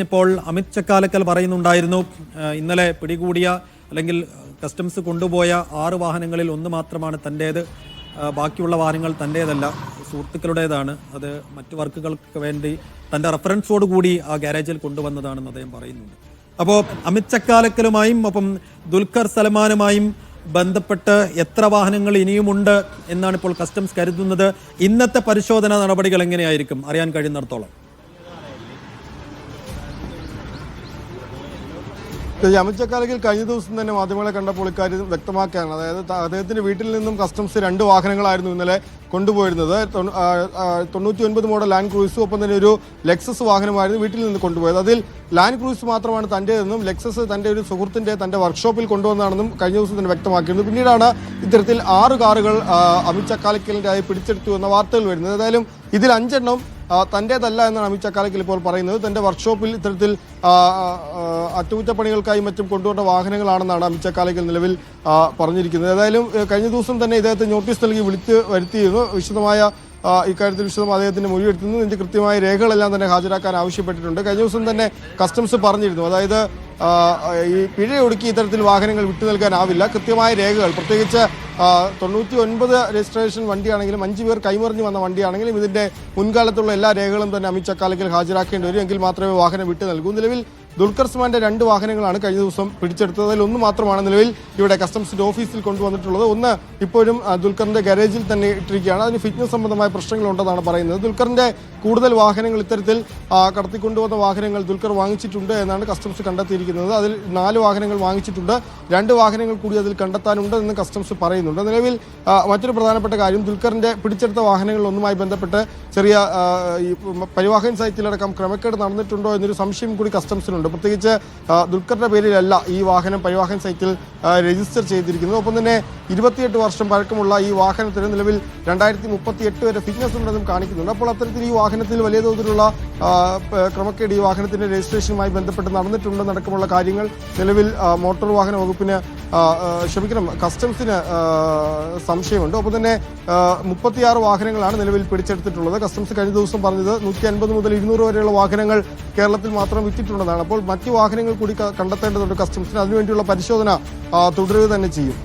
ഇപ്പോൾ അമിത് ചക്കാലക്കൽ പറയുന്നുണ്ടായിരുന്നു ഇന്നലെ പിടികൂടിയ അല്ലെങ്കിൽ കസ്റ്റംസ് കൊണ്ടുപോയ 6 വാഹനങ്ങളിൽ ഒന്ന് മാത്രമാണ് തൻ്റേത്, ബാക്കിയുള്ള വാഹനങ്ങൾ തൻ്റേതല്ല, സുഹൃത്തുക്കളുടേതാണ്. അത് മറ്റു വർക്കുകൾക്ക് വേണ്ടി തൻ്റെ റെഫറൻസോട് കൂടി ആ ഗാരേജിൽ കൊണ്ടുവന്നതാണെന്ന് അദ്ദേഹം പറയുന്നുണ്ട്. അപ്പോൾ അമിത് ചക്കാലക്കലുമായും ഒപ്പം ദുൽഖർ സൽമാനുമായും ബന്ധപ്പെട്ട് എത്ര വാഹനങ്ങൾ ഇനിയുമുണ്ട് എന്നാണ് ഇപ്പോൾ കസ്റ്റംസ് കരുതുന്നത്? ഇന്നത്തെ പരിശോധനാ നടപടികൾ എങ്ങനെയായിരിക്കും അറിയാൻ കഴിയുന്നിടത്തോളം? അമിത് ചക്കാലക്കൽ കഴിഞ്ഞ ദിവസം തന്നെ മാധ്യമങ്ങളെ കണ്ടപ്പോൾ ഇക്കാര്യം വ്യക്തമാക്കുകയാണ്. അതായത് അദ്ദേഹത്തിന്റെ വീട്ടിൽ നിന്നും കസ്റ്റംസ് 2 വാഹനങ്ങളായിരുന്നു ഇന്നലെ കൊണ്ടുപോയിരുന്നത്. 99 മോഡൽ ലാൻഡ് ക്രൂയിസും ഒപ്പം തന്നെ ഒരു ലെക്സസ് വാഹനമായിരുന്നു വീട്ടിൽ നിന്ന് കൊണ്ടുപോയത്. അതിൽ ലാൻഡ് ക്രൂയിസ് മാത്രമാണ് തൻ്റേതെന്നും ലെക്സസ് തൻ്റെ ഒരു സുഹൃത്തിന്റെ തൻ്റെ വർക്ക്ഷോപ്പിൽ കൊണ്ടുവന്നതാണെന്നും കഴിഞ്ഞ ദിവസം തന്നെ വ്യക്തമാക്കിയിരുന്നു. പിന്നീടാണ് ഇത്തരത്തിൽ 6 കാറുകൾ അമിത് ചക്കാലക്കലിൻ്റെ ആയി പിടിച്ചെടുത്തു എന്ന വാർത്തകൾ വരുന്നത്. ഏതായാലും ഇതിൽ 5 എണ്ണം തൻ്റേതല്ല എന്നാണ് അമിത് ചക്കാലക്കൽ ഇപ്പോൾ പറയുന്നത്. തൻ്റെ വർക്ക്ഷോപ്പിൽ ഇത്തരത്തിൽ അറ്റകുറ്റപ്പണികൾക്കായി മറ്റും കൊണ്ടുവന്ന വാഹനങ്ങളാണെന്നാണ് അമിത് ചക്കാലക്കൽ നിലവിൽ പറഞ്ഞിരിക്കുന്നത്. ഏതായാലും കഴിഞ്ഞ ദിവസം തന്നെ ഇദ്ദേഹത്തെ നോട്ടീസ് നൽകി വിളിച്ച് വരുത്തിയിരുന്നു. വിശദമായ ഇക്കാര്യത്തിൽ അദ്ദേഹത്തിന്റെ മൊഴിയെടുത്തുന്നു. ഇതിന്റെ കൃത്യമായ രേഖകളെല്ലാം തന്നെ ഹാജരാക്കാൻ ആവശ്യപ്പെട്ടിട്ടുണ്ട്. കഴിഞ്ഞ ദിവസം തന്നെ കസ്റ്റംസ് പറഞ്ഞിരുന്നു, അതായത് ഈ പിഴ ഒടുക്കി ഇത്തരത്തിൽ വാഹനങ്ങൾ വിട്ടു നൽകാനാവില്ല. കൃത്യമായ രേഖകൾ, പ്രത്യേകിച്ച് 99 രജിസ്ട്രേഷൻ വണ്ടിയാണെങ്കിലും 5 പേർ കൈമറിഞ്ഞു വന്ന വണ്ടിയാണെങ്കിലും ഇതിന്റെ മുൻകാലത്തുള്ള എല്ലാ രേഖകളും തന്നെ അമിത് ചക്കാലക്കൽ ഹാജരാക്കേണ്ടി വരും. എങ്കിൽ മാത്രമേ വാഹനം വിട്ടു നൽകൂ. നിലവിൽ ദുൽഖർ സൽമാന്റെ 2 വാഹനങ്ങളാണ് കഴിഞ്ഞ ദിവസം പിടിച്ചെടുത്തത്. അതിൽ ഒന്ന് മാത്രമാണ് നിലവിൽ ഇവിടെ കസ്റ്റംസിന്റെ ഓഫീസിൽ കൊണ്ടുവന്നിട്ടുള്ളത്. ഒന്ന് ഇപ്പോഴും ദുൽഖറിന്റെ ഗാരേജിൽ തന്നെ ഇട്ടിരിക്കുകയാണ്. അതിന് ഫിറ്റ്നസ് സംബന്ധമായ പ്രശ്നങ്ങളുണ്ടെന്നാണ് പറയുന്നത്. ദുൽഖറിന്റെ കൂടുതൽ വാഹനങ്ങൾ ഇത്തരത്തിൽ കടത്തിക്കൊണ്ടുവന്ന വാഹനങ്ങൾ ദുൽഖർ വാങ്ങിച്ചിട്ടുണ്ട് എന്നാണ് കസ്റ്റംസ് കണ്ടെത്തിയിരിക്കുന്നത്. അതിൽ 4 വാഹനങ്ങൾ വാങ്ങിച്ചിട്ടുണ്ട്, 2 വാഹനങ്ങൾ കൂടി അതിൽ കണ്ടെത്താനുണ്ട് എന്ന് കസ്റ്റംസ് പറയുന്നുണ്ട്. നിലവിൽ മറ്റൊരു പ്രധാനപ്പെട്ട കാര്യം, ദുൽഖറിന്റെ പിടിച്ചെടുത്ത വാഹനങ്ങളിൽ ഒന്നുമായി ബന്ധപ്പെട്ട് ചെറിയ ഈ പരിവാഹൻ സൈറ്റിലടക്കം ക്രമക്കേട് നടന്നിട്ടുണ്ടോ എന്നൊരു സംശയം കൂടി കസ്റ്റംസിനുണ്ട്. പ്രത്യേകിച്ച് ദുൽഖറിന്റെ പേരിലല്ല ഈ വാഹനം പരിവാഹൻ സൈറ്റിൽ രജിസ്റ്റർ ചെയ്തിരിക്കുന്നത്. ഒപ്പം തന്നെ 28 വർഷം പഴക്കമുള്ള ഈ വാഹനത്തിന് നിലവിൽ 2038 വരെ ഫിറ്റ്നസ് ഉണ്ടെന്നും കാണിക്കുന്നുണ്ട്. അപ്പോൾ അത്തരത്തിൽ ഈ വാഹനത്തിൽ വലിയ തോതിലുള്ള ക്രമക്കേട് ഈ വാഹനത്തിന്റെ രജിസ്ട്രേഷനുമായി ബന്ധപ്പെട്ട് നടന്നിട്ടുണ്ടെന്നടക്കമുള്ള കാര്യങ്ങൾ നിലവിൽ മോട്ടോർ വാഹന വകുപ്പിന് കസ്റ്റംസിന് സംശയമുണ്ട്. ഒപ്പം തന്നെ 36 വാഹനങ്ങളാണ് നിലവിൽ പിടിച്ചെടുത്തിട്ടുള്ളത്. കസ്റ്റംസ് കഴിഞ്ഞ ദിവസം പറഞ്ഞത് 150 മുതൽ 200 വരെയുള്ള വാഹനങ്ങൾ കേരളത്തിൽ മാത്രം വിറ്റിട്ടുണ്ടെന്നാണ്. അപ്പോൾ മറ്റു വാഹനങ്ങൾ കൂടി കണ്ടെത്തേണ്ടതുണ്ട് കസ്റ്റംസിന്. അതിനുവേണ്ടിയുള്ള പരിശോധന തുടരുക തന്നെ ചെയ്യും.